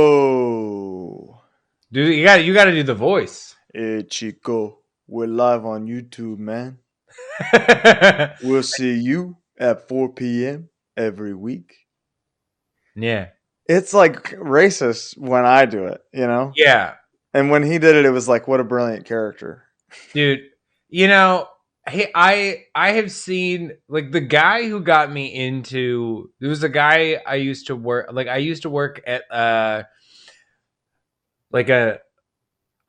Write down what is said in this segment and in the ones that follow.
Hello. Dude, you gotta do the voice. Hey, Chico. We're live on YouTube, man. We'll see you at 4 p.m. every week. Yeah. It's like racist when I do it, you know? Yeah. And when he did it, it was like, what a brilliant character. Dude, you know, I have seen like the guy who got me into there was a guy I used to work at like a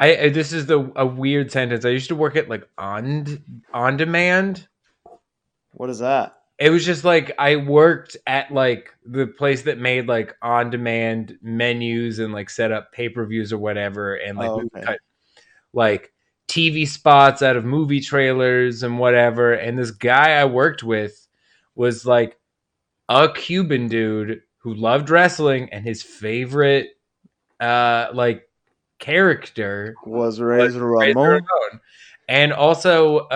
this is a weird sentence. I used to work at like on demand. What is that? It was just like I worked at like the place that made like on demand menus and like set up pay-per-views or whatever, and like Oh, we would okay. cut like TV spots out of movie trailers and whatever. And this guy I worked with was like a Cuban dude who loved wrestling, and his favorite like character Was was Razor Razor Ramon? Ramon. And also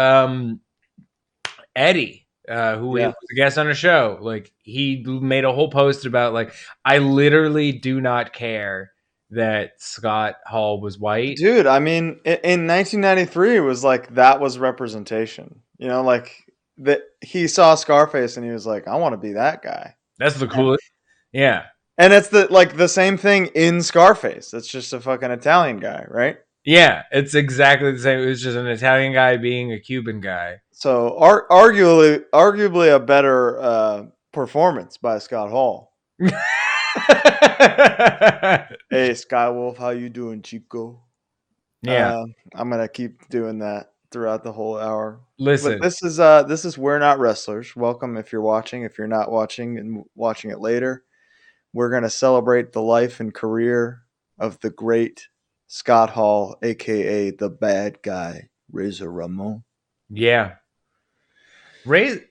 Eddie, who he Yeah. was a guest on a show. Like he made a whole post about like I literally do not care that Scott Hall was white. Dude, I mean, in 1993, it was like that was representation. You know, like that he saw Scarface and he was like, I want to be that guy. That's the coolest. Yeah. And it's the same thing in Scarface. It's just a fucking Italian guy, right? Yeah, it's exactly the same. It was just an Italian guy being a Cuban guy. So arguably a better performance by Scott Hall. Hey, Skywolf, how you doing, Chico? Yeah. I'm gonna keep doing that throughout the whole hour. But Listen. this is We're Not Wrestlers. Welcome if you're watching. If you're not watching and watching it later, we're gonna celebrate the life and career of the great Scott Hall, aka the bad guy, Razor Ramon. Yeah. Ray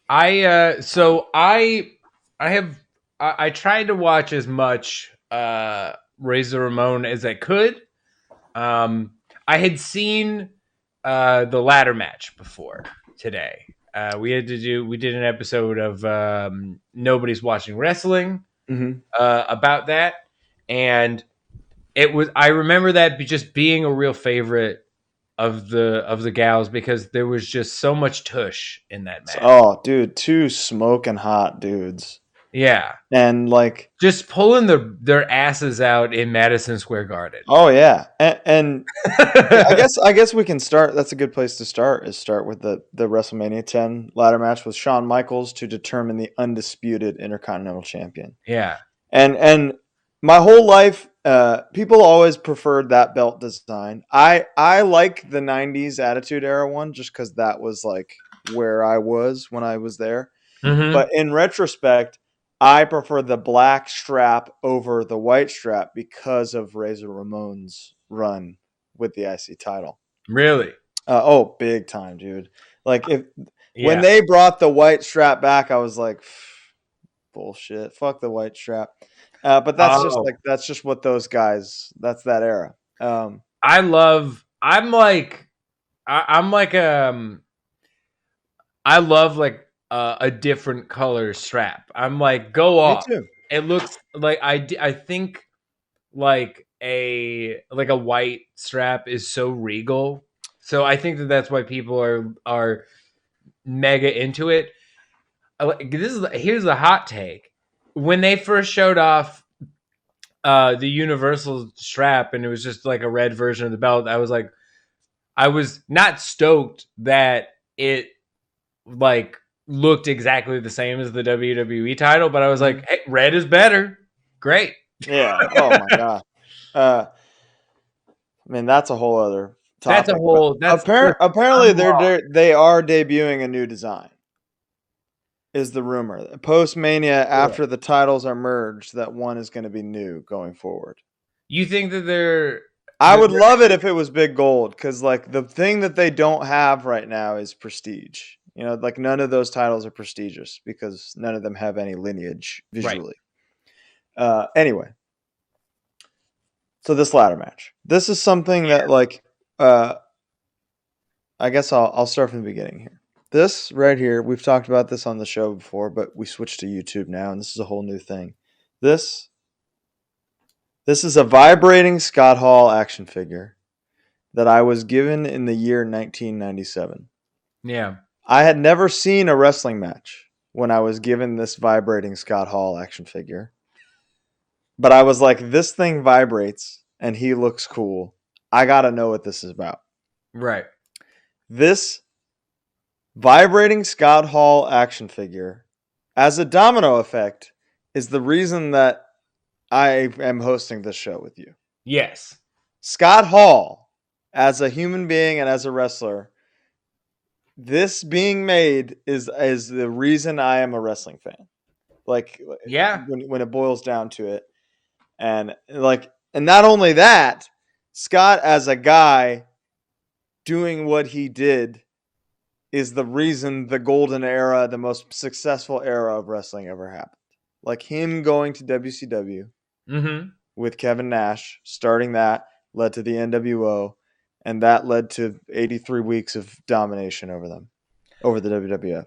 I tried to watch as much Razor Ramon as I could. I had seen the ladder match before today. We did an episode of Nobody's Watching Wrestling Mm-hmm. about that, and I remember that just being a real favorite of the gals because there was just so much tush in that match. Oh, dude, two smoking hot dudes, Yeah, and like, just pulling their asses out in Madison Square Garden. oh yeah, and I guess we can start. That's a good place to start. Is start with the WrestleMania 10 ladder match with Shawn Michaels to determine the undisputed Intercontinental Champion. Yeah, And my whole life, people always preferred that belt design. I like the '90s Attitude Era one just because that was like where I was when I was there. hmm But in retrospect, I prefer the black strap over the white strap because of Razor Ramon's run with the IC title. really, Oh, big time, dude! Like if when yeah. they brought the white strap back, I was like, bullshit. Fuck the white strap. But Oh, that's just what those guys. That's that era. I love. I'm like I love like a different color strap. I'm like, go Me off. too. It looks like I think like a white strap is so regal. So I think that that's why people are mega into it. Here's a hot take. When they first showed off the universal strap and it was just like a red version of the belt, I was not stoked that it like looked exactly the same as the WWE title, but I was Mhm. like, hey, red is better. Great. Yeah. Oh my god. Uh, I mean, that's a whole other That's a topic. But whole that's listen, apparently I'm raw. they are debuting a new design. Is the rumor post Mania after the titles are merged that one is going to be new going forward. You think I that would they're love it if it was big gold because like the thing that they don't have right now is prestige. You know, like none of those titles are prestigious because none of them have any lineage right. visually. Anyway, so this ladder match, this is something that like, uh, I guess I'll start from the beginning here. This right here, we've talked about this on the show before, but we switched to YouTube now, and this is a whole new thing. This this is a vibrating Scott Hall action figure that I was given in the year 1997. Yeah. I had never seen a wrestling match when I was given this vibrating Scott Hall action figure. But I was like, this thing vibrates and he looks cool. I got to know what this is about. Right. This vibrating Scott Hall action figure, as a domino effect, is the reason that I am hosting this show with you. Yes. Scott Hall, as a human being and as a wrestler, this being made is the reason I am a wrestling fan. Like Yeah. when it boils down to it, and not only that, Scott as a guy doing what he did is the reason the golden era, the most successful era of wrestling ever happened. Like him going to WCW Mm-hmm. with Kevin Nash, starting that led to the NWO, and that led to 83 weeks of domination over them, over the WWF.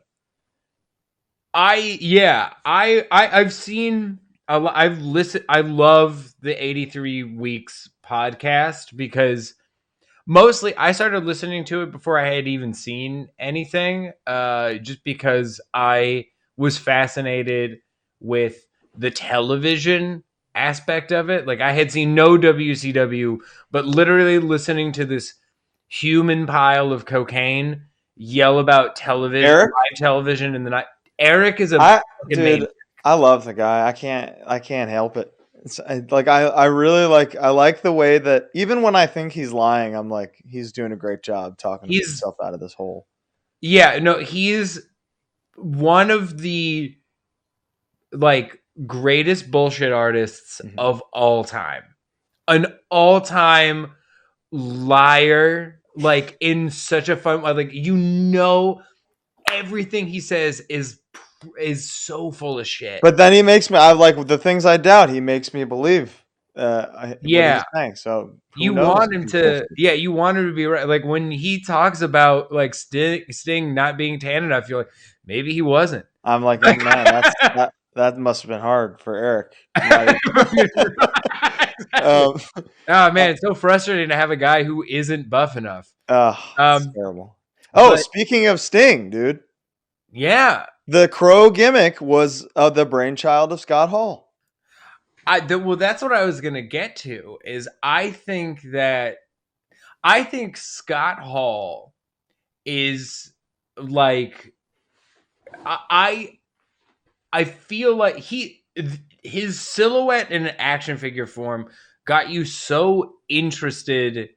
I've seen I've listened. I love the 83 weeks podcast because mostly I started listening to it before I had even seen anything, just because I was fascinated with the television aspect of it. Like I had seen no WCW, but literally listening to this human pile of cocaine yell about television, Eric, live television in the night. Eric is a I fucking dude, maniac. I love the guy. I can't help it. I really I like the way that even when I think he's lying, I'm like he's doing a great job talking He's himself out of this hole. yeah, no, he's one of the like greatest bullshit artists Mhm. of all time. An all-time liar, like in such a fun way. Like everything he says is so full of shit. But then he makes me. I like the things I doubt. He makes me believe what he's Yeah, saying. So who you knows want if him he's to. bullshit? Yeah, you want him to be right. Like when he talks about like Sting not being tan enough, you're like maybe he wasn't. I'm like, oh man, that must have been hard for Eric. Not, Exactly. um, Oh man, it's so frustrating to have a guy who isn't buff enough. it's Um, terrible. Oh, but speaking of Sting, dude, yeah, the Crow gimmick was the brainchild of Scott Hall. well, that's what I was gonna get to. Is I think Scott Hall is like I I feel like his silhouette in an action figure form got you so interested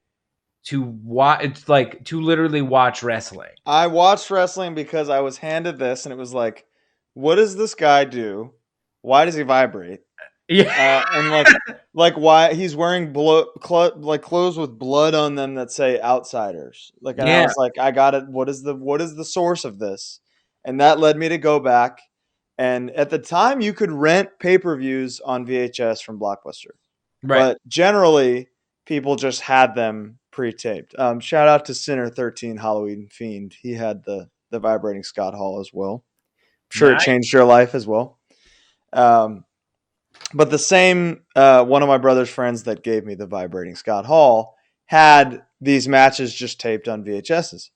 to watch, like to literally watch wrestling. I watched wrestling because I was handed this, and it was like, what does this guy do? Why does he vibrate? Yeah, And like why he's wearing like clothes with blood on them that say outsiders. Like, and I yeah, was like, I got it. What is the source of this? And that led me to go back. And at the time, you could rent pay-per-views on VHS from Blockbuster, right. but generally, people just had them pre-taped. Shout out to Sinner 13 Halloween Fiend. He had the vibrating Scott Hall as well. I'm sure it Nice. changed your life as well. Um, but the same one of my brother's friends that gave me the vibrating Scott Hall had these matches just taped on VHSs.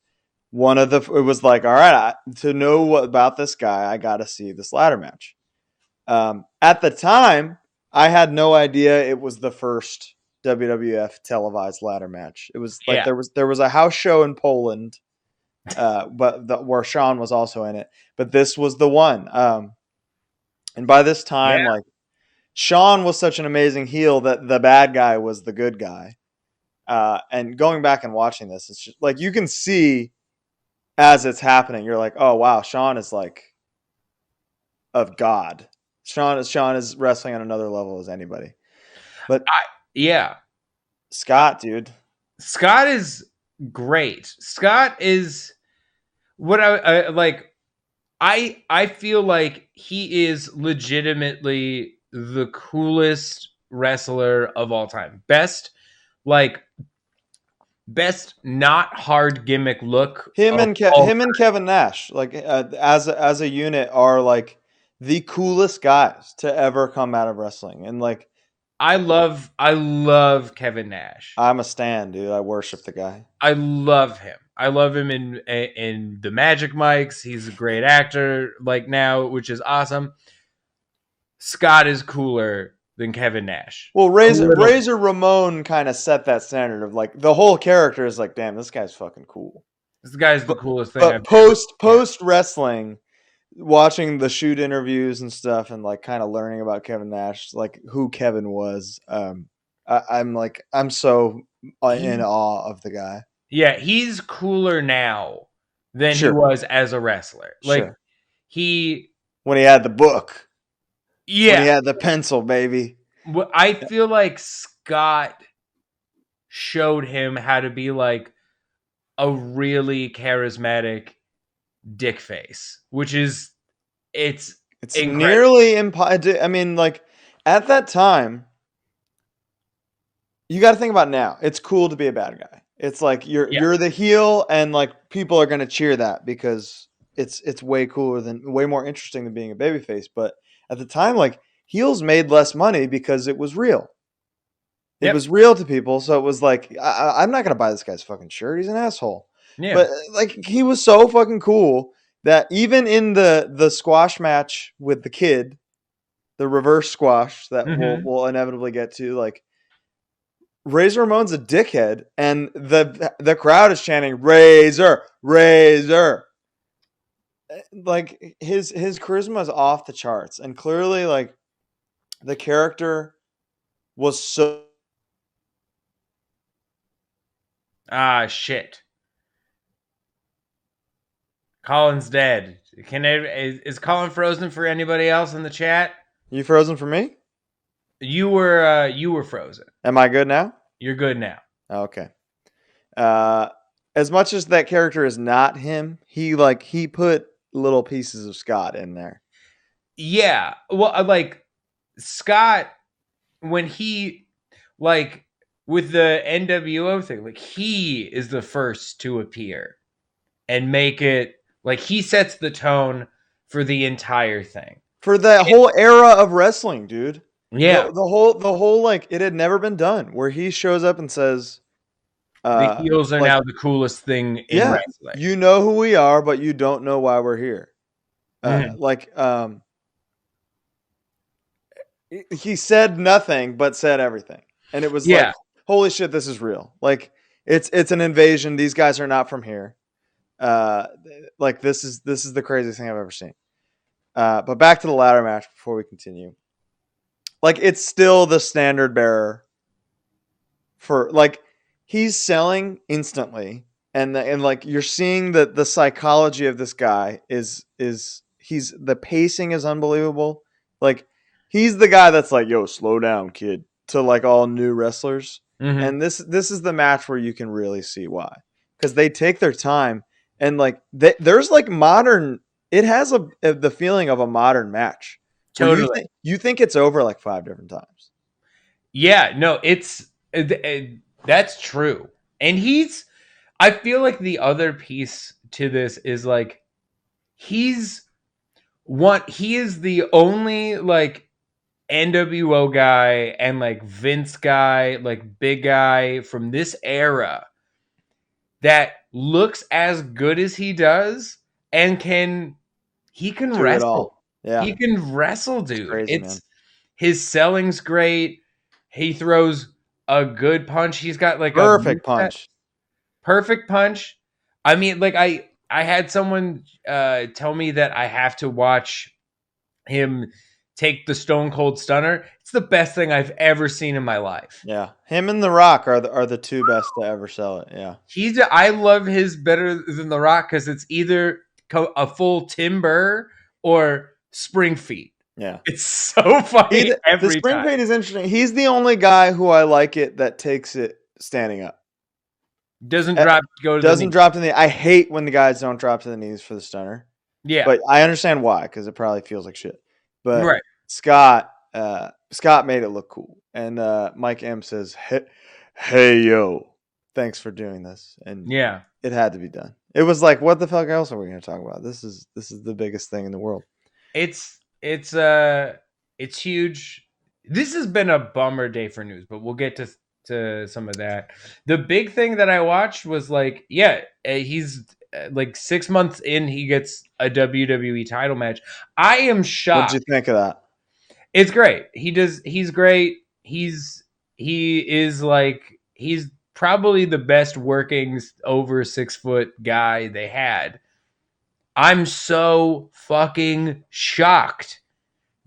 It was like, all right, to know what about this guy, I got to see this ladder match. At the time, I had no idea it was the first WWF televised ladder match. It was like Yeah, there was a house show in Poland, where Sean was also in it, but this was the one. And by this time, yeah. like Sean was such an amazing heel that the bad guy was the good guy. And going back and watching this, it's just like you can see as it's happening, you're like, oh wow, Sean is like of God. Sean is wrestling on another level as anybody. But Yeah. Scott, dude, Scott is great. Scott is what I like. I feel like he is legitimately the coolest wrestler of all time. Best, like best not hard gimmick look Him of and all. him and Kevin Nash, like as a unit, are like the coolest guys to ever come out of wrestling. And like, I love Kevin Nash. I'm a stan, dude. I worship the guy. I love him. I love him in the Magic Mics. He's a great actor like now, which is awesome. Scott is cooler than Kevin Nash. Well, A little bit. Razor Ramon kind of set that standard of like the whole character is like, damn, this guy's fucking cool. This guy's the But coolest thing I've but ever. Yeah. post wrestling, watching the shoot interviews and stuff, and like kind of learning about Kevin Nash, like who Kevin was. I'm like I'm so in He, awe of the guy. yeah, he's cooler now than he Sure, was as a wrestler. Like sure. he, When he had the book, when he yeah. had the pencil, baby. I feel like Scott showed him how to be like a really charismatic dick face, which is it's It's incredible. nearly impossible. I mean, like at that time, you got to think about now. It's cool to be a bad guy. It's like Yeah. you're the heel, and like people are gonna cheer that because it's way cooler than way more interesting than being a babyface. But at the time, like heels made less money because it was real. It Yep. was real to people, so it was like I'm not gonna buy this guy's fucking shirt. He's an asshole. Yeah. But like he was so fucking cool that even in the squash match with the kid, the reverse squash that Hmm. we'll inevitably get to, like Razor Ramon's a dickhead, and the crowd is chanting "Razor, Razor." Like his charisma is off the charts, and clearly, like the character was so. Ah, shit. Colin's dead. Is Colin frozen for anybody else in the chat? You frozen for me? You were frozen. Am I good now? You're good now. Okay. Uh, as much as that character is not him, he put little pieces of Scott in there. Yeah. Well, like Scott when he like with the NWO thing, like he is the first to appear and make it like he sets the tone for the entire thing. For that whole era of wrestling, dude. Yeah. The whole like it had never been done where he shows up and says, The heels are like, now the coolest thing in yeah, wrestling. you know who we are, but you don't know why we're here. Mhm. Like he said nothing but said everything, and it was like, Yeah. holy shit, this is real. Like it's an invasion. These guys are not from here. Uh, like this is the craziest thing I've ever seen. But back to the ladder match before we continue. Like it's still the standard bearer for like he's selling instantly, and like you're seeing that the psychology of this guy is he's the pacing is unbelievable. Like he's the guy that's like, yo, slow down, kid, to like all new wrestlers. Hmm. And this is the match where you can really see why, because they take their time, and like there's like modern. It has the feeling of a modern match where Totally. you think it's over like 5 different times. Yeah, no, that's true. And I feel like the other piece to this is like he's he is the only like NWO guy and like Vince guy, like big guy from this era that looks as good as he does and he can Do it wrestle. all. Yeah, He can wrestle, it's dude. crazy, man. It's his selling's great. He throws a good punch. He's got like a Perfect punch. perfect punch. I mean, like I had someone tell me that I have to watch him take the Stone Cold Stunner. It's the best thing I've ever seen in my life. Yeah, him and The Rock are the two best to ever sell it. Yeah, I love his better than The Rock because it's either a full timber or spring feet. yeah. It's so funny The every spring time. fade is interesting. He's the only guy who I like it that takes it standing up. Doesn't Uh, drop, go to the Doesn't knee. drop to the. I hate when the guys don't drop to the knees for the stunner, Yeah, but I understand why, because it probably feels like shit. But right. Scott made it look cool, and Mike M says, "Hey, hey yo." thanks for doing this, and Yeah. it had to be done. It was like, what the fuck else are we going to talk about? This is the biggest thing in the world. It's huge. This has been a bummer day for news, but we'll get to some of that. The big thing that I watched was like, yeah, he's like 6 months in, he gets a WWE title match. I am What did you shocked. think of that? It's great. He's great. He is like he's probably the best working over 6 foot guy they had. I'm so fucking shocked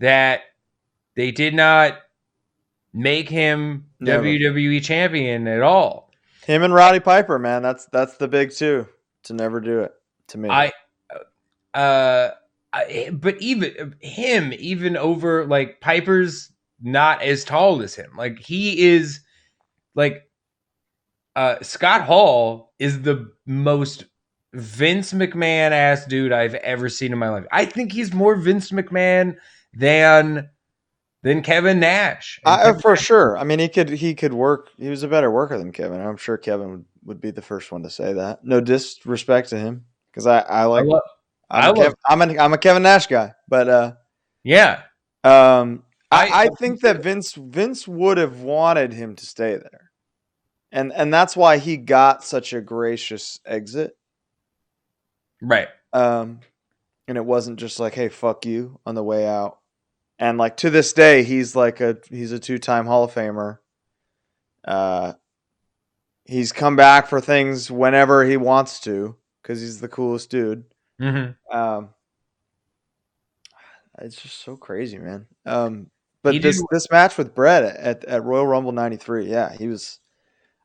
that they did not make him Never. WWE champion at all. Him and Roddy Piper, man. That's the big two to never do it to me. I uh but even him, even over like Piper's not as tall as him. Like he is like Scott Hall is the most Vince McMahon ass dude I've ever seen in my life. I think he's more Vince McMahon than Kevin Nash. And Kevin For Nash, sure. I mean, he could work. He was a better worker than Kevin. I'm sure Kevin would be the first one to say that. No disrespect to him, because I I like love I'm I a love I'm a Kevin Nash guy, but yeah. I think that Vince would have wanted him to stay there, and that's why he got such a gracious exit. Right. Um, and it wasn't just like, hey, fuck you on the way out. And like to this day, he's a 2-time Hall of Famer. Uh, he's come back for things whenever he wants to because he's the coolest dude. Mm-hmm. Um, it's just so crazy, man. He But did. this match with Brett at Royal Rumble '93, yeah, he was.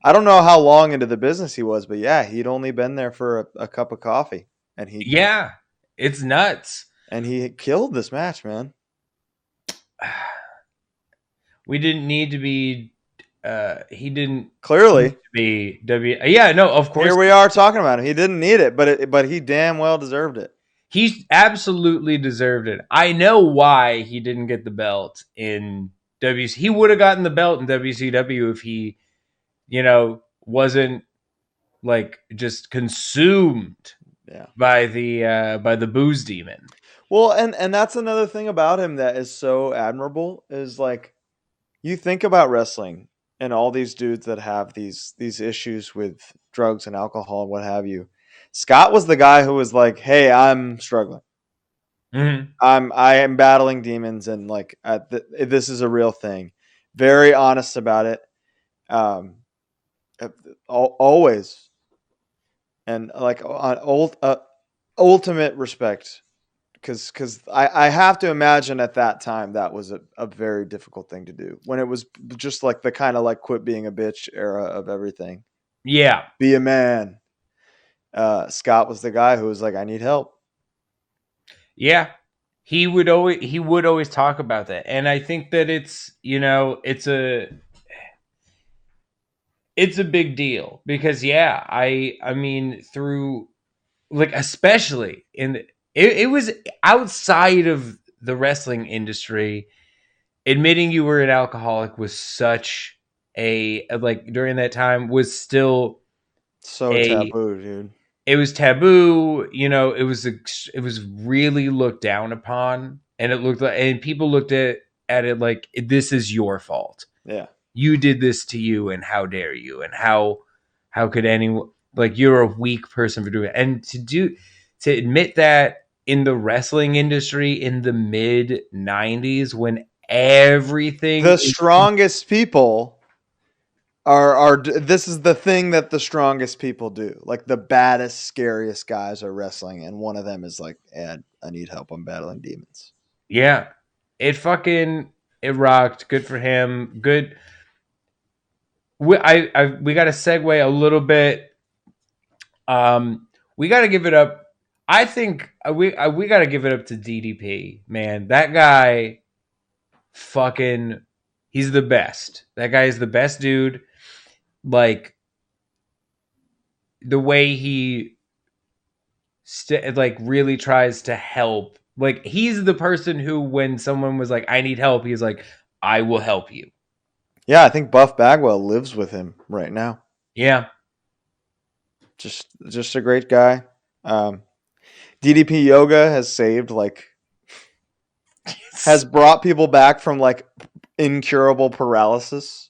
I don't know how long into the business he was, but yeah, he'd only been there for a cup of coffee, and Yeah, it's nuts. he killed this match, man. We didn't need to be. He didn't need Clearly, to be W. Yeah, no, of course here we are talking about him. He didn't need it, but he damn well deserved it. he absolutely deserved it. I know why he didn't get the belt in WC. He would have gotten the belt in WCW if he, wasn't like just consumed Yeah. by the booze demon. Well, and that's another thing about him that is so admirable is like you think about wrestling and all these dudes that have these issues with drugs and alcohol and what have you. Scott was the guy who was like, "Hey, I'm struggling. Mm-hmm. I am battling demons, and like this is a real thing." Very honest about it. Um, always, and like on ultimate respect, because I have to imagine at that time that was a very difficult thing to do when it was just like the kind of like quit being a bitch era of everything. Yeah, Be a man. Scott was the guy who was like, I need help. yeah. He would always talk about that, and I think that it's a big deal because yeah, I mean through like especially it was outside of the wrestling industry, admitting you were an alcoholic was such a like during that time was still So a taboo, dude. it was taboo, it was really looked down upon, and it looked like and people looked at it like this is your fault, Yeah. you did this to you, and how dare you, and how could anyone, like you're a weak person for doing it, and to admit that in the wrestling industry in the mid 90s when everything The strongest people are this is the thing that the strongest people do. Like the baddest, scariest guys are wrestling, and one of them is like, I need help. I'm battling demons. yeah, it rocked, good for him, good. We got to segue a little bit. We got to give it up. I think we got to give it up to DDP, man. That guy, fucking, he's the best. That guy is the best dude. Like the way he like really tries to help. Like he's the person who, when someone was like, "I need help," he's like, "I will help you." Yeah, I think Buff Bagwell lives with him right now. Yeah, just a great guy. Um, DDP Yoga has saved like has brought people back from like incurable paralysis.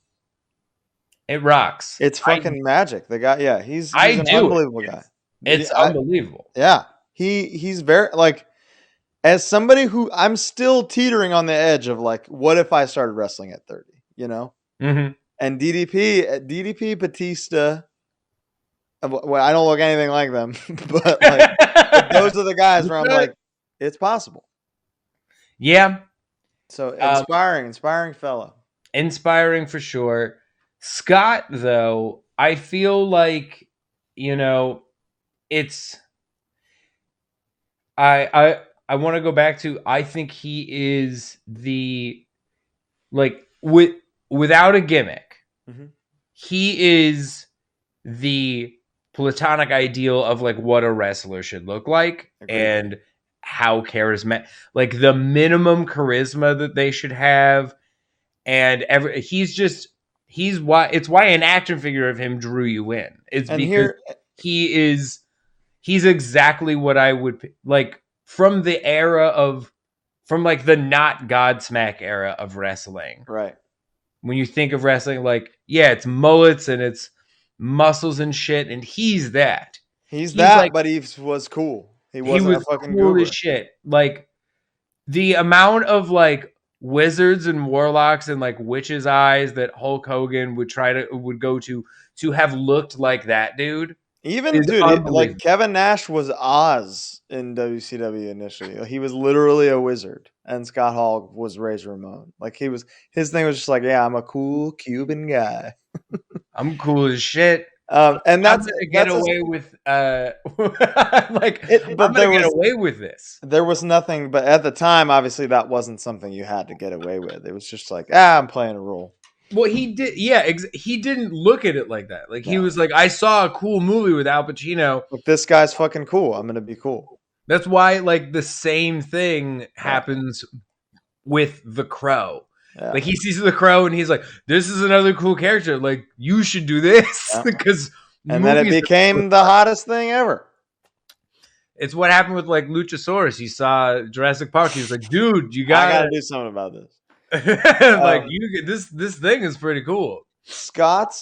It rocks. It's fucking magic. The guy, yeah, he's I an do it. unbelievable guy. It's unbelievable. Yeah, he's very like as somebody who I'm still teetering on the edge of like, what if I started wrestling at 30? You know, Mm-hmm. and DDP Batista. Well, I don't look anything like them, but those are the guys where I'm like, it's possible. Yeah. So Um, inspiring fellow. inspiring for sure. Scott, though, I feel like, you know, it's I want to go back to I think he is the like without a gimmick. Mm-hmm. He is the platonic ideal of like what a wrestler should look like Agreed. and how charismatic, like the minimum charisma that they should have, and he's why it's why an action figure of him drew you in. It's And because here, he is he's exactly what I would like from the era of from like the not Godsmack era of wrestling. right? When you think of wrestling, like yeah, it's mullets and it's muscles and shit, and he's that. He's He's like that, but he was cool. He he wasn't a was fucking cool as goober. shit. Like the amount of like wizards and warlocks and like witches' eyes that Hulk Hogan would go to have looked like that dude Even is dude, like unbelievable. Kevin Nash was Oz in WCW initially. He was literally a wizard, and Scott Hall was Razor Ramon. Like his thing was just like, yeah, I'm a cool Cuban guy. I'm cool as shit. And I'm gonna get that's a, away with like it. I'm But gonna get away with this. there was nothing. But at the time, obviously, that wasn't something you had to get away with. It was just like, I'm playing a role. Well, he did, yeah. He didn't look at it like that. Like he No, was like, I saw a cool movie with Al Pacino. look, this guy's fucking cool. I'm gonna be cool. That's why, like, the same thing Yeah, happens with the Crow. yeah, Like he sees the Crow and he's like, "This is another cool character. Like you should do this yeah. because And then it movies." became the hottest thing ever. It's what happened with like Luchasaurus. He saw Jurassic Park. He was like, "Dude, you I gotta gotta do something about this. like Um, you this thing is pretty cool." Scott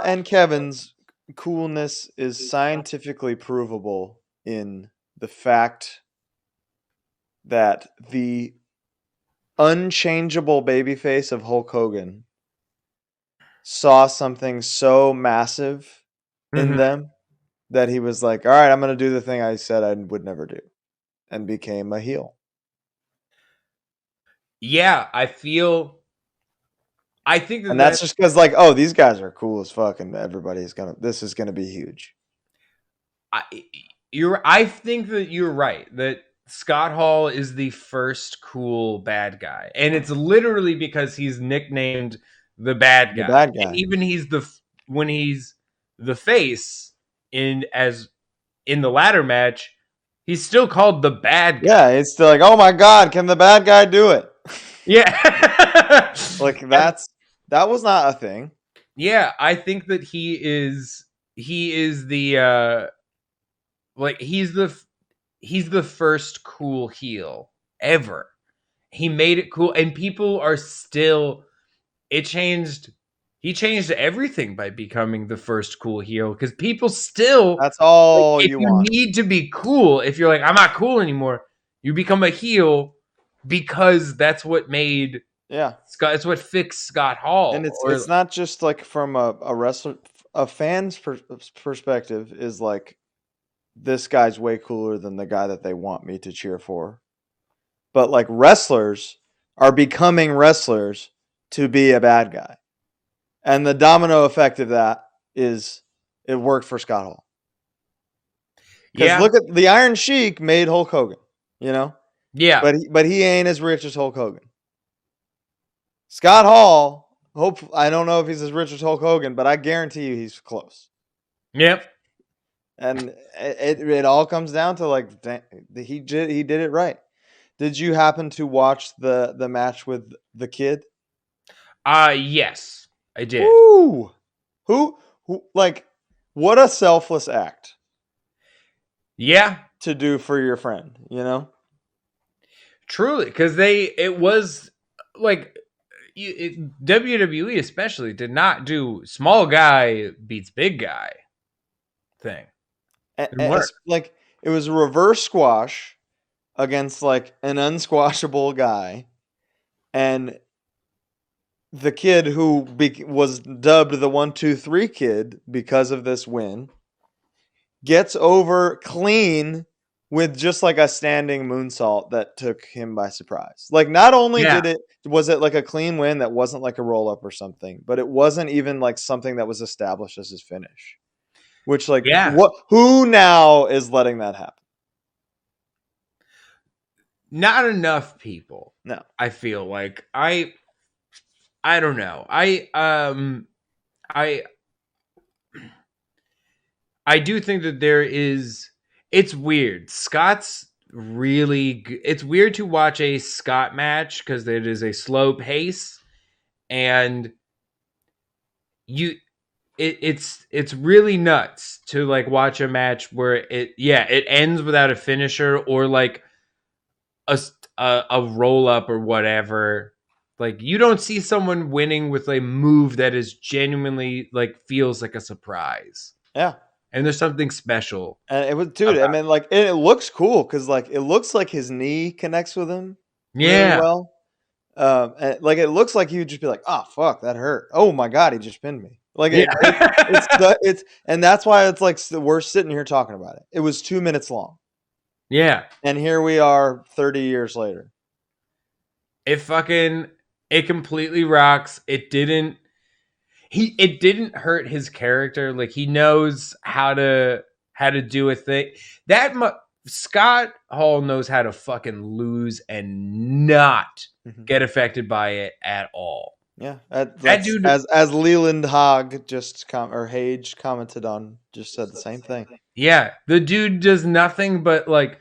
and Kevin's coolness is scientifically provable in the fact that the unchangeable babyface of Hulk Hogan saw something so massive in Mhm. them that he was like, "All right, I'm going to do the thing I said I would never do," and became a heel. Yeah, I think that And that's just because, like, oh, these guys are cool as fuck, and this is gonna be huge. I, I think that you're right that Scott Hall is the first cool bad guy, and it's literally because he's nicknamed the bad The guy, bad and guy. even when he's the face in the ladder match, he's still called the bad guy. Yeah, it's still like, oh my god, can the bad guy do it? Yeah, Like and that was not a thing. yeah, I think that he is the like he's the first cool heel ever. He made it cool, and people are still. It changed. He changed everything by becoming the first cool heel because people still That's like all if you you want. need to be cool. If you're like I'm not cool anymore, you become a heel because that's what made Yeah. Scott. It's what fixed Scott Hall. And it's Or not just like from a wrestler a fan's perspective is like this guy's way cooler than the guy that they want me to cheer for. But like wrestlers are becoming wrestlers to be a bad guy. And the domino effect of that is it worked for Scott Hall. Because yeah, look at the Iron Sheik made Hulk Hogan, you know, yeah, but he ain't as rich as Hulk Hogan. Scott Hall, I don't know if he's as rich as Hulk Hogan, but I guarantee you he's close. yep. And it all comes down to like he did it right. Did you happen to watch the match with the kid? Yes, I did. Woo! Who like What a selfless act Yeah, to do for your friend, you know? truly, because it was like WWE especially did not do small guy beats big guy thing. It worked. Like it was a reverse squash against like an unsquashable guy, and the kid who was dubbed the 1-2-3 kid because of this win gets over clean with just like a standing moonsault that took him by surprise. Like not only Yeah, was it like a clean win that wasn't like a roll up or something, but it wasn't even like something that was established as his finish. Which like yeah. what who now is letting that happen? Not enough people. No. I feel like I don't know. I I do think that there is. It's weird. Scott's really. It's weird to watch a Scott match because it is a slow pace, and you. It's really nuts to like watch a match where it ends without a finisher or like a roll up or whatever. Like you don't see someone winning with a move that is genuinely like feels like a surprise, Yeah. and there's something special And it was, dude. I about. mean, like it looks cool because like it looks like his knee connects with him really Yeah, well. And, like it looks like he would just be like, "Oh fuck, that hurt. Oh my god, he just pinned me." Like yeah, and that's why it's like we're sitting here talking about it. It was 2 minutes long, yeah. and here we are, 30 years later. It fucking it completely rocks. It didn't hurt his character. Like he knows how to do a thing. Scott Hall knows how to fucking lose and not Mhm. get affected by it at all. Yeah, That that's dude, as Leland Haag or Hage commented on, just said the same thing. yeah, the dude does nothing but like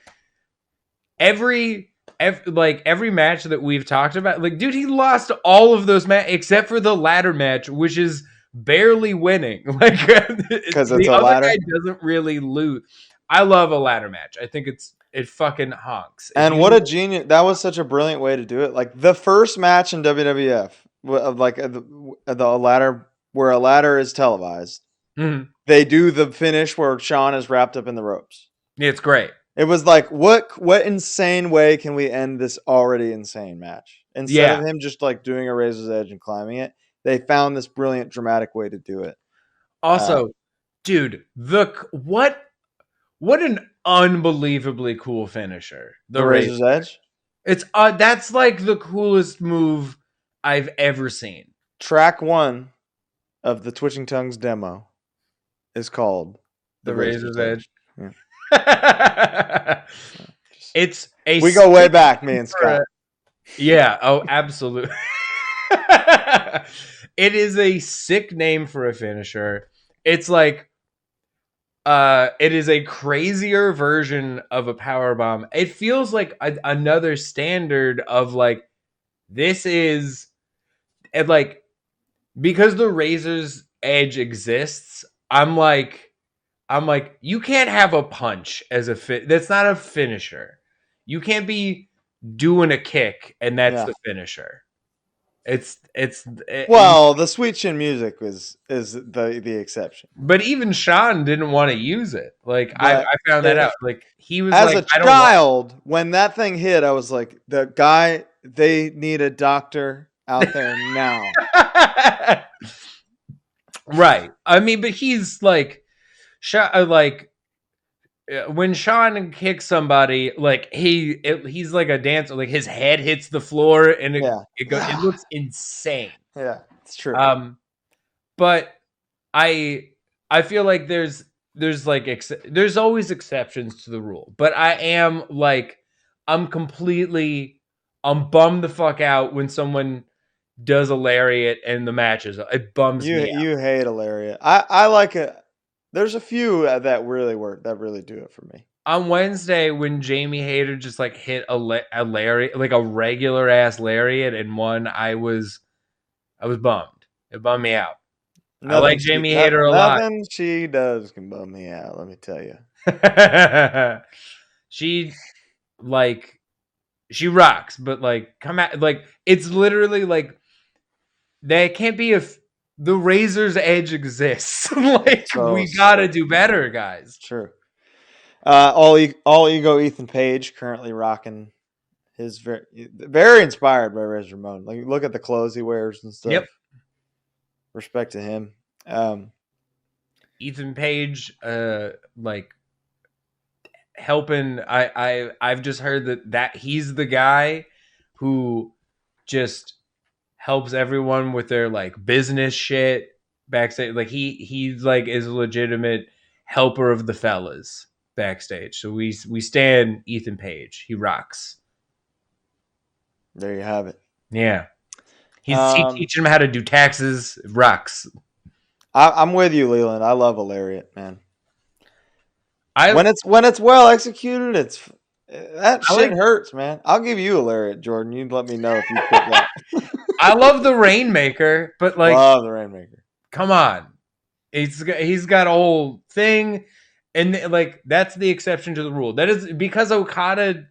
every match that we've talked about. Like, dude, he lost all of those matches except for the ladder match, which is barely winning. Like Because it's the a other guy ladder. doesn't really lose. I love a ladder match. I think it fucking honks. If And what you a genius! That was such a brilliant way to do it. Like the first match in WWF of like the ladder where a ladder is televised. Mhm. They do the finish where Sean is wrapped up in the ropes. It's great. It was like, what insane way can we end this already insane match? Instead Yeah. of him just like doing a razor's edge and climbing it, they found this brilliant dramatic way to do it. Also, dude, the what an unbelievably cool finisher. The The Razor. razor's edge. It's that's like the coolest move I've ever seen. Track one of the Twitching Tongues demo is called the The razor's Razor's edge. Edge. Yeah. It's a We go way sick back, me name and for Scott. yeah, oh absolutely. It is a sick name for a finisher. It's like it is a crazier version of a power bomb. It feels like another standard of like this is and like because the Razor's Edge exists. I'm like you can't have a punch as a fit. That's not a finisher. You can't be doing a kick and that's Yeah. the finisher. Well, the sweet chin music is the exception. But even Sean didn't want to use it. Like But I found that out. Like he was as like, a I don't want. child, when that thing hit, I was like, the guy, they need a doctor out there now. Right. I mean, but he's like, like when Sean kicks somebody, like he's like a dancer. Like his head hits the floor and Yeah. it looks insane. Yeah, it's true. But I I feel like there's like there's always exceptions to the rule. But I am like I'm bummed the fuck out when someone does a lariat and the matches. It bums me out. You hate a lariat. I like it. There's a few that really work, that really do it for me. On Wednesday, when Jamie Hayter just like hit a lariat, like a regular ass lariat, and won, I was bummed. It bummed me out. I like Jamie Hayter a lot. Nothing she does can bum me out. Let me tell you. She like she rocks, but like come at like it's literally like there can't be the Razor's Edge exists. Like we gotta do better, guys. True. All ego Ethan Page currently rocking his very inspired by Razor Ramon. Like look at the clothes he wears and stuff. Yep. Respect to him. Ethan Page, like helping. I've just heard that he's the guy who just helps everyone with their like business shit backstage. Like he's like is a legitimate helper of the fellas backstage. So we stand Ethan Page. He rocks. There you have it. Yeah. He's teaching him how to do taxes. Rocks. I'm with you, Leland. I love a lariat, man. When it's well executed, shit hurts, man. I'll give you a lariat, Jordan. You let me know if you pick that. I love the Rainmaker, but like, love the Rainmaker. Come on, he's got a whole thing, and like that's the exception to the rule. That is because Okada.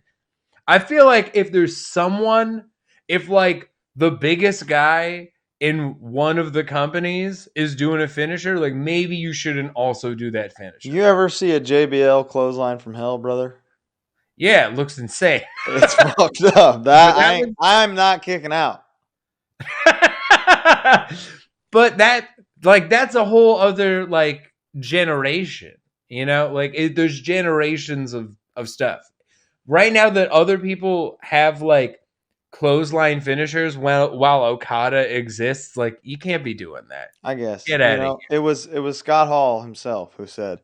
I feel like if there's someone, if like the biggest guy in one of the companies is doing a finisher, like maybe you shouldn't also do that finisher. You ever see a JBL clothesline from hell, brother? Yeah, it looks insane. It's fucked up. I'm not kicking out. But that's a whole other like generation, you know? Like there's generations of stuff. Right now that other people have like clothesline finishers while Okada exists, like you can't be doing that. I guess. Get out of here. It was Scott Hall himself who said,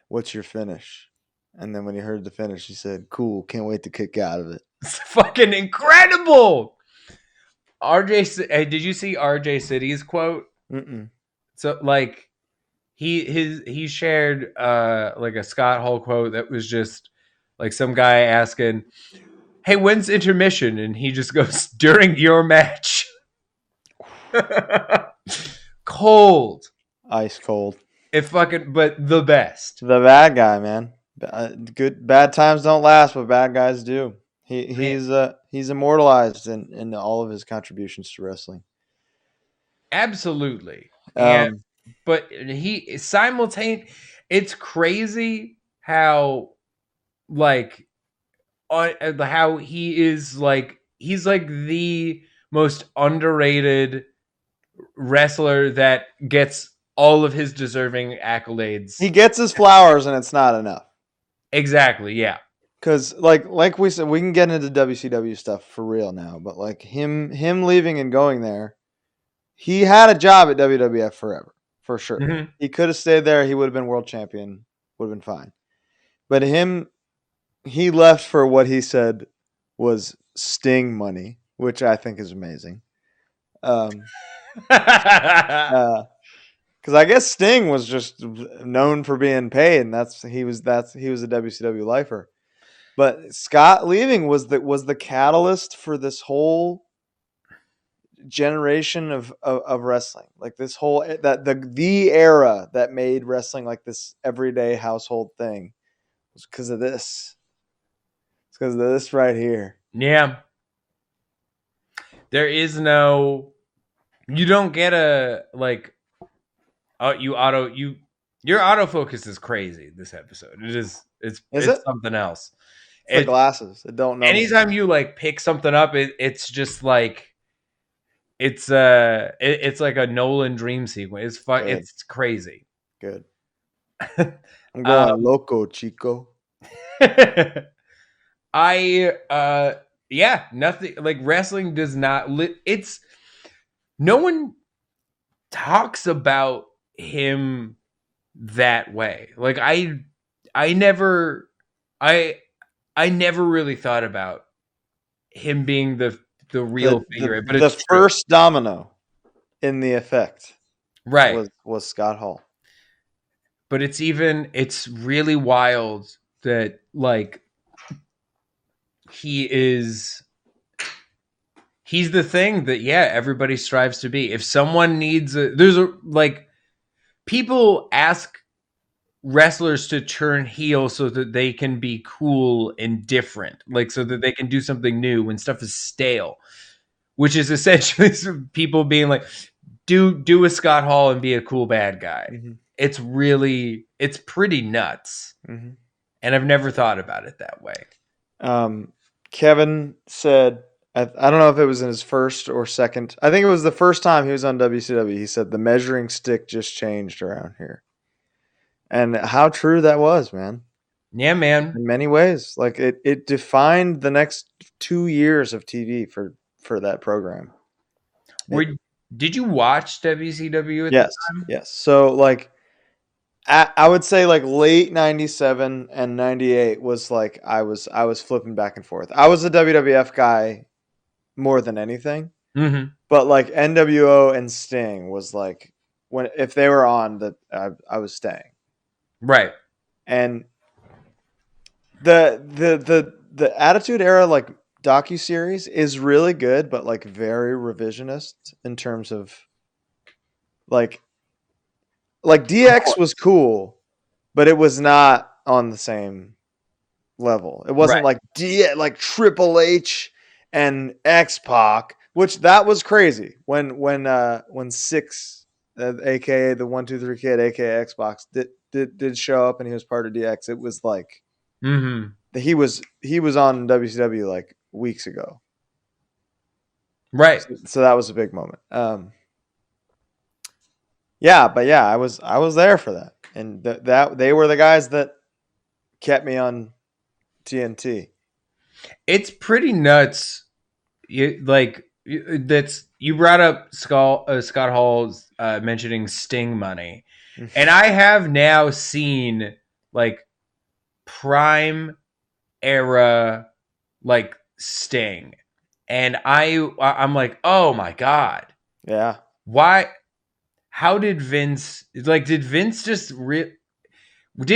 "What's your finish?" And then when he heard the finish, he said, "Cool, can't wait to kick out of it." It's fucking incredible. Did you see RJ City's quote? Mm-mm. So like he shared like a Scott Hall quote that was just like some guy asking, "Hey, when's intermission?" And he just goes, "During your match." Cold. Ice cold. But the best. The bad guy, man. Bad times don't last, but bad guys do. He's immortalized in all of his contributions to wrestling. Absolutely. But he simultaneously, it's crazy how like how he is like he's like the most underrated wrestler that gets all of his deserving accolades. He gets his flowers and it's not enough. Exactly, yeah. Because like we said, we can get into WCW stuff for real now, but like him leaving and going there, he had a job at WWF forever, for sure. Mm-hmm. He could have stayed there, he would have been world champion, would have been fine. But he left for what he said was Sting money, which I think is amazing. Because I guess Sting was just known for being paid, and he was a WCW lifer. But Scott leaving was the catalyst for this whole generation of wrestling, like this whole the era that made wrestling like this everyday household thing was because of this. It's because of this right here. Yeah. There is no. You don't get a like. Your autofocus is crazy this episode. It's something else. It's the glasses. It don't know. Anytime you like pick something up, it's just like it's like a Nolan dream sequence. It's crazy. Good. I'm going loco, Chico. Nothing like wrestling does not it's no one talks about him that way. Like I never really thought about him being the real figure, but it's the first domino in the effect, right? Was Scott Hall. But it's really wild that like he's the thing that everybody strives to be. If someone needs there's a like people ask wrestlers to turn heel so that they can be cool and different, like so that they can do something new when stuff is stale, which is essentially people being like, do a Scott Hall and be a cool bad guy. Mhm. It's pretty nuts, Mhm. and I've never thought about it that way. Kevin said, I don't know if it was in his first or second. I think it was the first time he was on WCW. He said the measuring stick just changed around here, and how true that was, man. Yeah, man. In many ways, like it defined the next 2 years of TV for that program. Were It, did you watch WCW at the yes, yes. So like I would say like late '97 and '98 was like I was flipping back and forth. I was a WWF guy more than anything, time? Hmm. but like NWO and Sting was like when if they were on that I was staying. Right. And the Attitude Era like docu series is really good, but like very revisionist in terms of like Of DX was course. cool, but it was not on the same level. It wasn't Right. like like Triple H and X Pac, which that was crazy when Six, aka the 1 2 3 Kid, aka Xbox, did show up and he was part of DX. It was like Hmm. he was on WCW like weeks ago. Right. So that was a big moment. Yeah, but yeah, I was there for that, and that they were the guys that kept me on TNT. It's pretty nuts. That's you brought up Scott Hall's mentioning Sting money, and I have now seen like prime era like Sting, and I'm like, oh my god, Yeah, why? How did did Vince did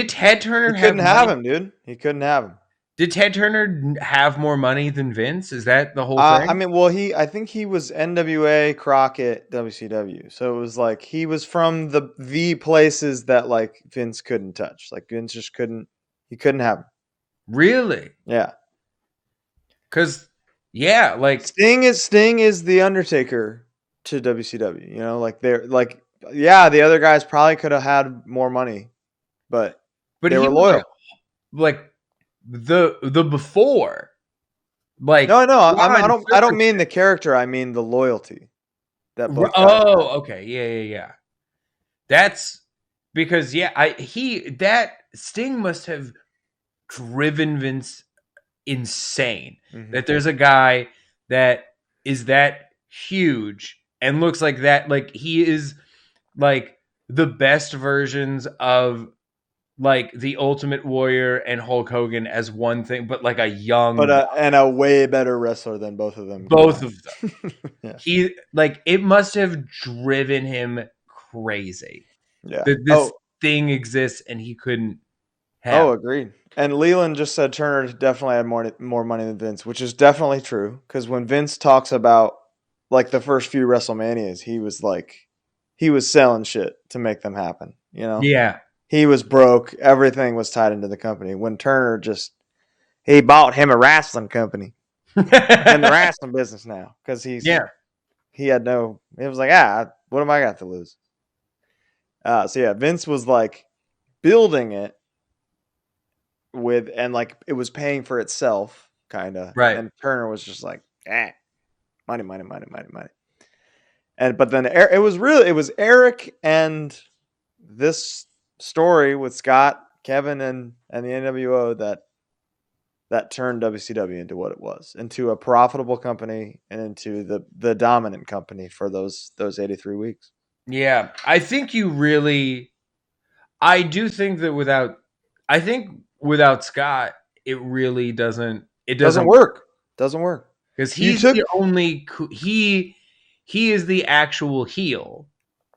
Ted he Turner have couldn't have money? him, dude. He couldn't have him. Did Ted Turner have more money than Vince? Is that the whole I thing? mean, well, I think he was NWA, Crockett, WCW. So it was like he was from the places that like Vince couldn't touch. Like Vince just couldn't. He couldn't have him. Really? Yeah, Because yeah, like Sting is the Undertaker to WCW. You know, like they're like yeah, the other guys probably could have had more money, but but they he were was loyal. like the before like No, no, Ron I don't mean Surfing. the character. I mean the loyalty that both guys had. Oh, okay, yeah, yeah, yeah. That's because yeah, I he that Sting must have driven Vince insane. Hmm. That there's a guy that is that huge and looks like that. Like he is like the best versions of like the Ultimate Warrior and Hulk Hogan as one thing, but like a But young buck. and a way better wrestler than both of them Both of combined. them. Yeah, He like it must have driven him crazy yeah. that this Oh, thing exists and he couldn't have. oh, agreed. And Leland just said Turner definitely had more money than Vince, which is definitely true. Because when Vince talks about like the first few WrestleManias, he was selling shit to make them happen. You know, Yeah. he was broke. Everything was tied into the company. When Turner just he bought him a wrestling company in the wrestling business now because Yeah. he had no. It was like what am I got to lose? So yeah, Vince was like building it with and like it was paying for itself kind of, Right. and Turner was just like money, money, money, money, money. And but then it was Eric and this story with Scott, Kevin, and the NWO that turned WCW into what it was, into a profitable company and into the dominant company for those 83 weeks. Yeah. I think you really I do think that without Scott, it Doesn't doesn't work. Doesn't work. because You he's took the only he is the actual heel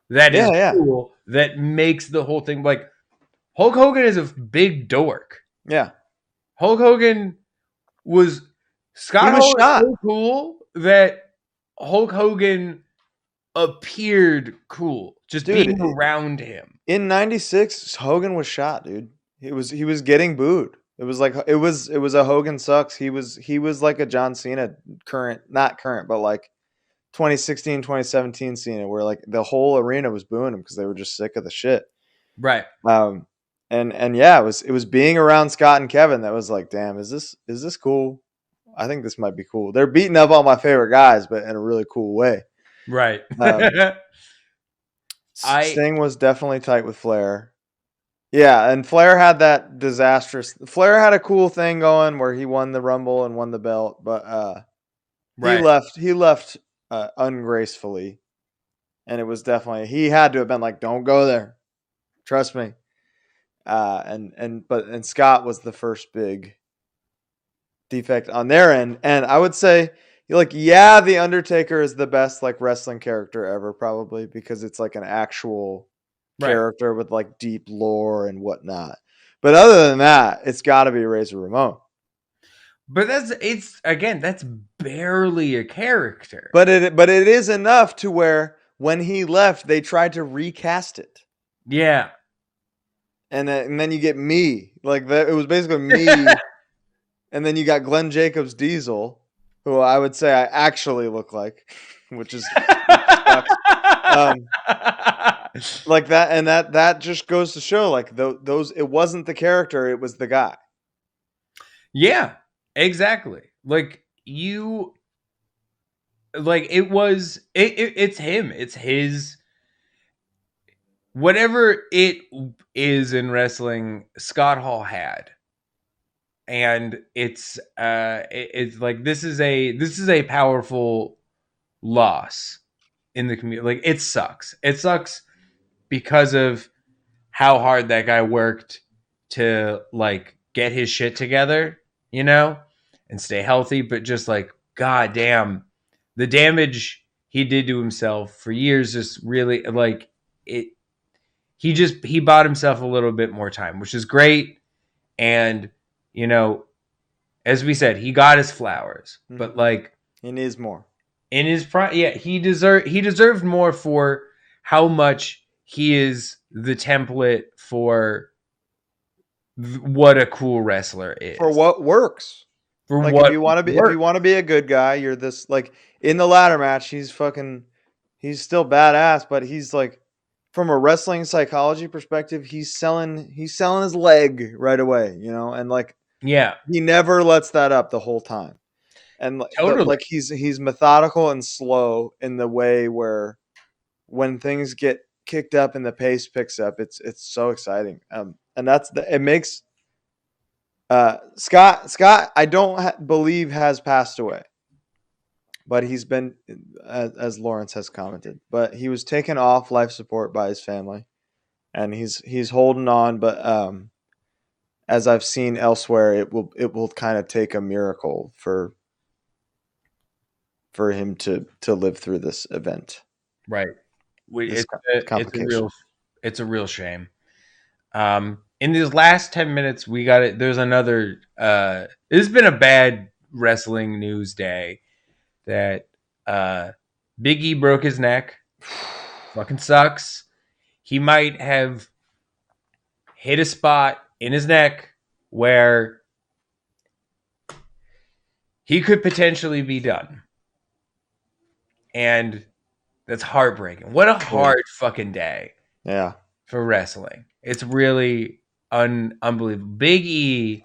that yeah, is yeah. cool that makes the whole thing like Hulk Hogan is a big dork. Yeah. Hulk Hogan was He Scott was Hall is shot. so cool that Hulk Hogan appeared cool just being Dude, around him. in '96, Hogan was shot, dude. He was getting booed. It was like it was a Hogan sucks. He was like a John Cena current, not current, but like 2016, 2017 Cena, where like the whole arena was booing him because they were just sick of the shit. Right. Um, and yeah, it was being around Scott and Kevin that was like, damn, is this cool? I think this might be cool. They're beating up all my favorite guys, but in a really cool way. Right. Um, I Sting was definitely tight with Flair. Yeah, and Flair had that disastrous. Flair had a cool thing going where he won the Rumble and won the belt, but he right. left. He left ungracefully, and it was definitely he had to have been like, "Don't go there, trust me." And Scott was the first big defect on their end, and I would say like yeah, the Undertaker is the best like wrestling character ever, probably because it's like an actual Right. character with like deep lore and whatnot. But other than that, it's got to be Razor Ramon. But it's again, that's barely a character. But it is enough to where when he left, they tried to recast it, Yeah. and then you get me like that. It was basically me, and then you got Glenn Jacobs Diesel, who I would say I actually look like, which sucks. Um, like that, and that just goes to show like those it wasn't the character, it was the guy. Yeah, exactly. Like you like it's him. It's his whatever it is in wrestling Scott Hall had. And it's like this is a powerful loss in the community. Like it sucks. It sucks because of how hard that guy worked to like get his shit together, you know, and stay healthy, but just like god damn the damage he did to himself for years just really like it he bought himself a little bit more time, which is great. And you know, as we said, he got his flowers, Mm-hmm. but like He needs more. in his prime, yeah, he deserved more for how much he is the template for what a cool wrestler For is. what works. For Like if what you want to be if you works. want to be a good guy, you're this like in the ladder match, he's still badass, but he's like from a wrestling psychology perspective, he's selling his leg right away, and like Yeah, he never lets that up the whole time. And totally. like he's methodical and slow in the way where when things get kicked up and the pace picks up, it's so exciting. And it makes Scott I don't believe has passed away, but he's been as Lawrence has commented, but he was taken off life support by his family, and he's holding on. But as I've seen elsewhere, it will kind of take a miracle for him to live through this event, Right. We, this it's a complication. real shame. In these last 10 minutes, we got it. There's another. This has been a bad wrestling news day. That Big E broke his neck. Fucking sucks. He might have hit a spot in his neck where he could potentially be done, and that's heartbreaking. What a Yeah, hard fucking day yeah. for wrestling. It's really unbelievable. Big E.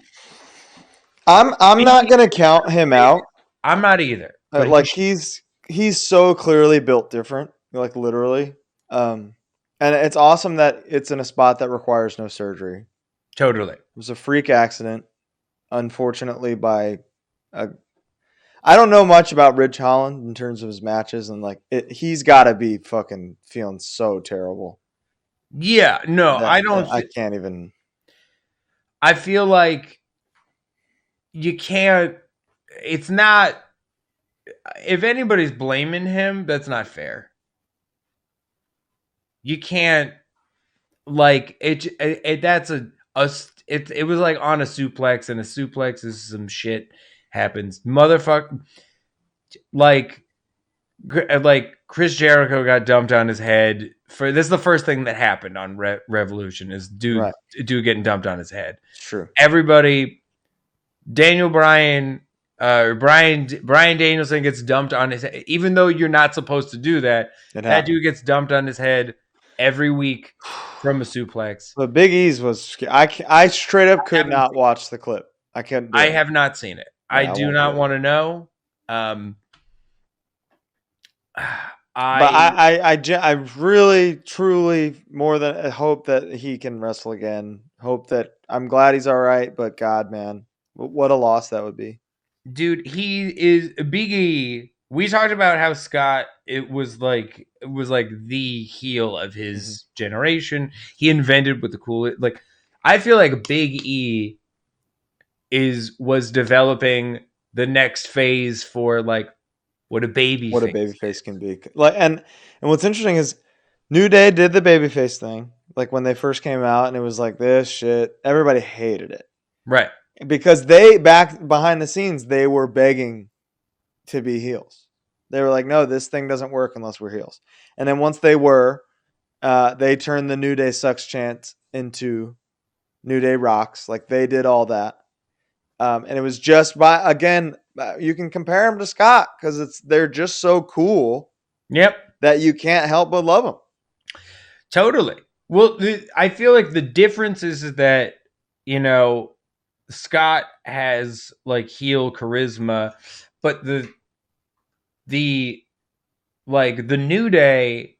I'm not gonna count him out. I'm not either, but he Like he's so clearly built different, like literally. Um, and it's awesome that it's in a spot that requires no surgery. It totally. was a freak accident, unfortunately. A, I don't know much about Rich Holland in terms of his matches, and like he's got to be fucking feeling so terrible Yeah, no, that, I that don't. I can't even. I feel like you can't. It's not. If anybody's blaming him, that's not fair. You can't like that's a it was like on a suplex, and a suplex is some shit happens. Motherfucker, like like Chris Jericho got dumped on his head for this is the first thing that happened on Revolution is dude Right. getting dumped on his head. It's true. Everybody, Daniel Bryan, Brian Danielson gets dumped on his head, even though you're not supposed to do that. It That happened. dude gets dumped on his head every week from a suplex. But Big E's was I straight up could haven't not watch the clip. I couldn't do I it. have not seen it. I Yeah, I do won't do not it. want to know. But I I really, truly, more than hope that he can wrestle again. Hope that I'm glad he's all right. But God, man, what a loss that would be. dude, he is Biggie. We talked about how Scott it was like the heel of Hmm. his generation. He invented with the cool like I feel like Big E was developing the next phase for like what a baby What a face babyface can is. be. Like, and what's interesting is New Day did the babyface thing. Like when they first came out, and it was like this shit. Everybody hated it Right. because they back behind the scenes they were begging to be heels. They were like, no, this thing doesn't work unless we're heels. And then once they were, they turned the New Day sucks chant into New Day rocks. Like they did all that. And it was just by again, you can compare them to Scott because they're just so cool Yep. that you can't help but love them. Totally. Well, I feel like the difference is that you know Scott has like heel charisma, but the like the New Day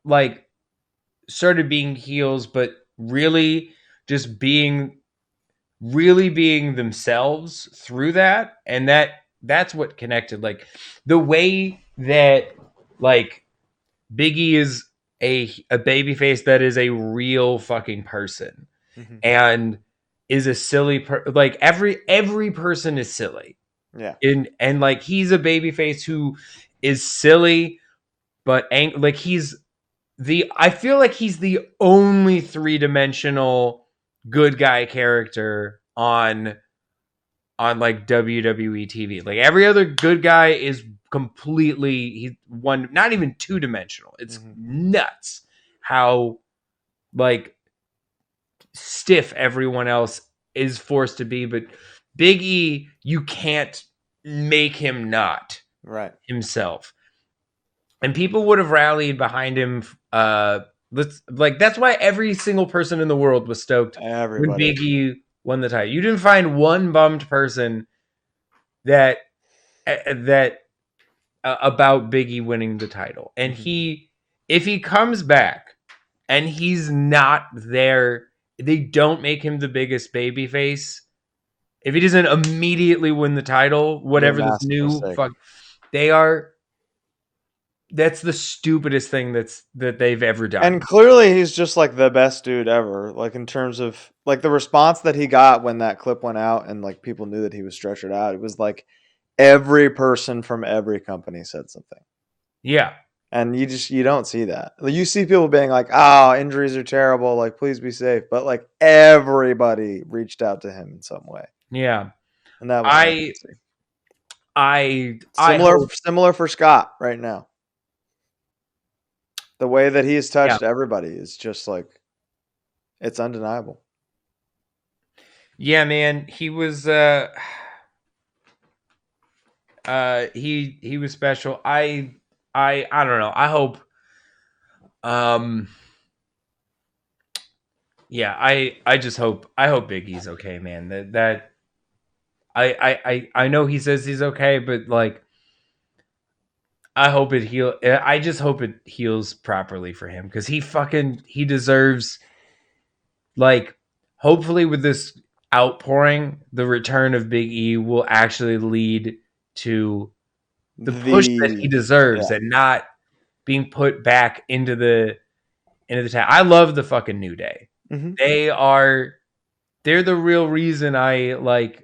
like started being heels, but just being really being themselves through that, and that's what connected. Like the way that like Biggie is a baby face that is a real fucking person Mm-hmm. and is a silly like every person is silly Yeah. and like he's a baby face who is silly but like he's the I feel like he's the only three-dimensional good guy character on like WWE TV. Like every other good guy is completely he's one not even two-dimensional. It's Mm-hmm. nuts how like stiff everyone else is forced to be, but Big E you can't make him not Right. himself. And people would have rallied behind him let's like that's why every single person in the world was stoked when Everybody. Big E won the title. You didn't find one bummed person that that about Big E winning the title. And Mm-hmm. if he comes back and he's not there, they don't make him the biggest baby face. If he doesn't immediately win the title, They're a whatever this massive new mistake. fuck they are that's the stupidest thing that they've ever And done. clearly he's just like the best dude ever. Like in terms of like the response that he got when that clip went out and like people knew that he was stretchered out. It was like every person from every company said something. Yeah. And you don't see that. Like, you see people being like, "Oh, injuries are terrible. Like, please be safe." But like everybody reached out to him in some way, Yeah. and that was awesome I to see. I Similar, hope similar for Scott right now. The way that he has yeah. touched everybody is just like it's undeniable. Yeah, man. He was he was special. I don't know. I hope um yeah, I just hope Biggie's okay, man. That I know he says he's okay, but like I hope it heal I just hope it heals properly for him cuz he deserves like hopefully with this outpouring, the return of Big E will actually lead to the push that he The deserves Yeah. and not being put back into the town. I love the fucking New Day. Hmm. They are they're the real reason I like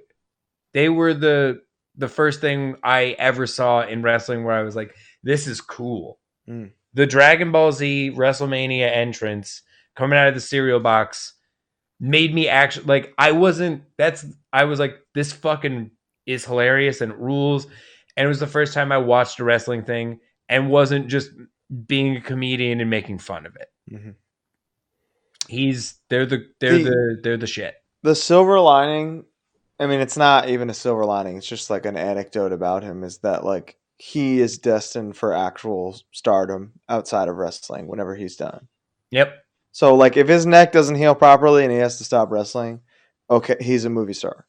they were the first thing I ever saw in wrestling where I was like, this is cool. Mm. The Dragon Ball Z WrestleMania entrance coming out of the cereal box made me actually like I was like, this fucking is hilarious and it rules. And it was the first time I watched a wrestling thing and wasn't just being a comedian and making fun of it. Mm-hmm. the They're the shit. the silver lining, I mean, it's not even a silver lining, it's just like an anecdote about him, is that like he is destined for actual stardom outside of wrestling whenever he's done. Yep. So like if his neck doesn't heal properly and he has to stop wrestling, okay, he's a movie star.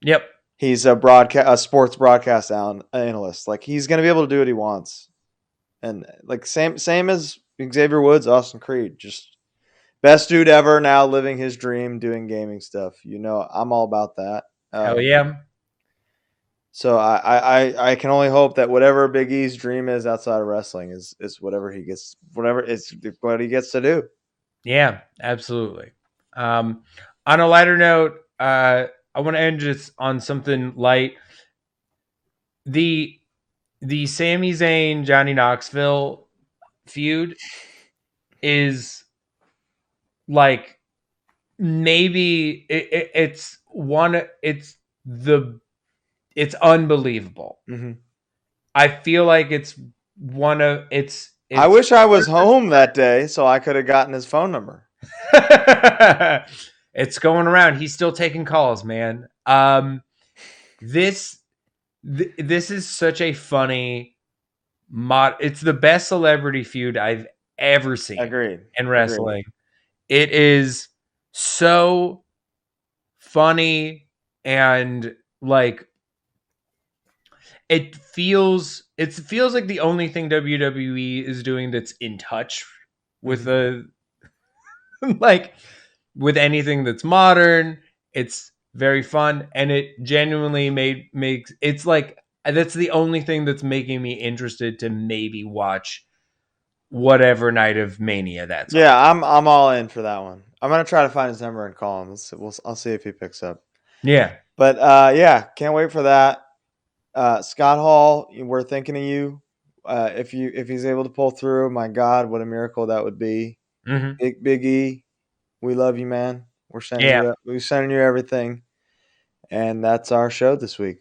Yep. He's a sports broadcast analyst. Like he's gonna be able to do what he wants, and like same as Xavier Woods, Austin Creed, just best dude ever. Now living his dream, doing gaming stuff. You know, I'm all about that. Hell yeah. So I can only hope that whatever Big E's dream is outside of wrestling is whatever he gets, whatever it's what he gets to do. Yeah, absolutely. On a lighter note, I want to end just on something light. The Sami Zayn Johnny Knoxville feud is like maybe it's unbelievable. Mm-hmm. I feel like it's one of I it's wish I was home that day so I could have gotten his phone number. it's going around. He's still taking calls, man. This this is such a funny It's the best celebrity feud I've ever seen Agreed. in Agreed. wrestling. It is so funny and like it feels like the only thing WWE is doing that's in touch with Mm-hmm. like with anything that's modern. It's very fun and it genuinely makes it's like that's the only thing that's making me interested to maybe watch whatever night of Mania that's on. Yeah, I'm all in for that one. I'm gonna try to find his number and call him. I'll see if he picks up. Yeah. But yeah, can't wait for that. Scott Hall, we're thinking of you. If he's able to pull through, my God, what a miracle that would be. Mm-hmm. Big E, we love you, man. Yeah. We're sending you everything, and that's our show this week.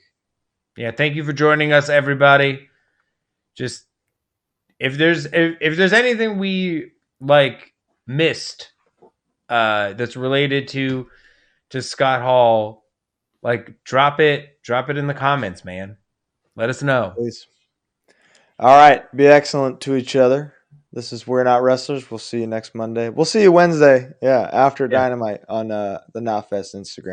Yeah. Thank you for joining us, everybody. Just if there's anything we like missed that's related to Scott Hall, like drop it in the comments, man. Let us know. Please. All right, be excellent to each other. This is We're Not Wrestlers. We'll see you next Monday. We'll see you Wednesday. Yeah, after Yeah. Dynamite on the Knotfest Instagram.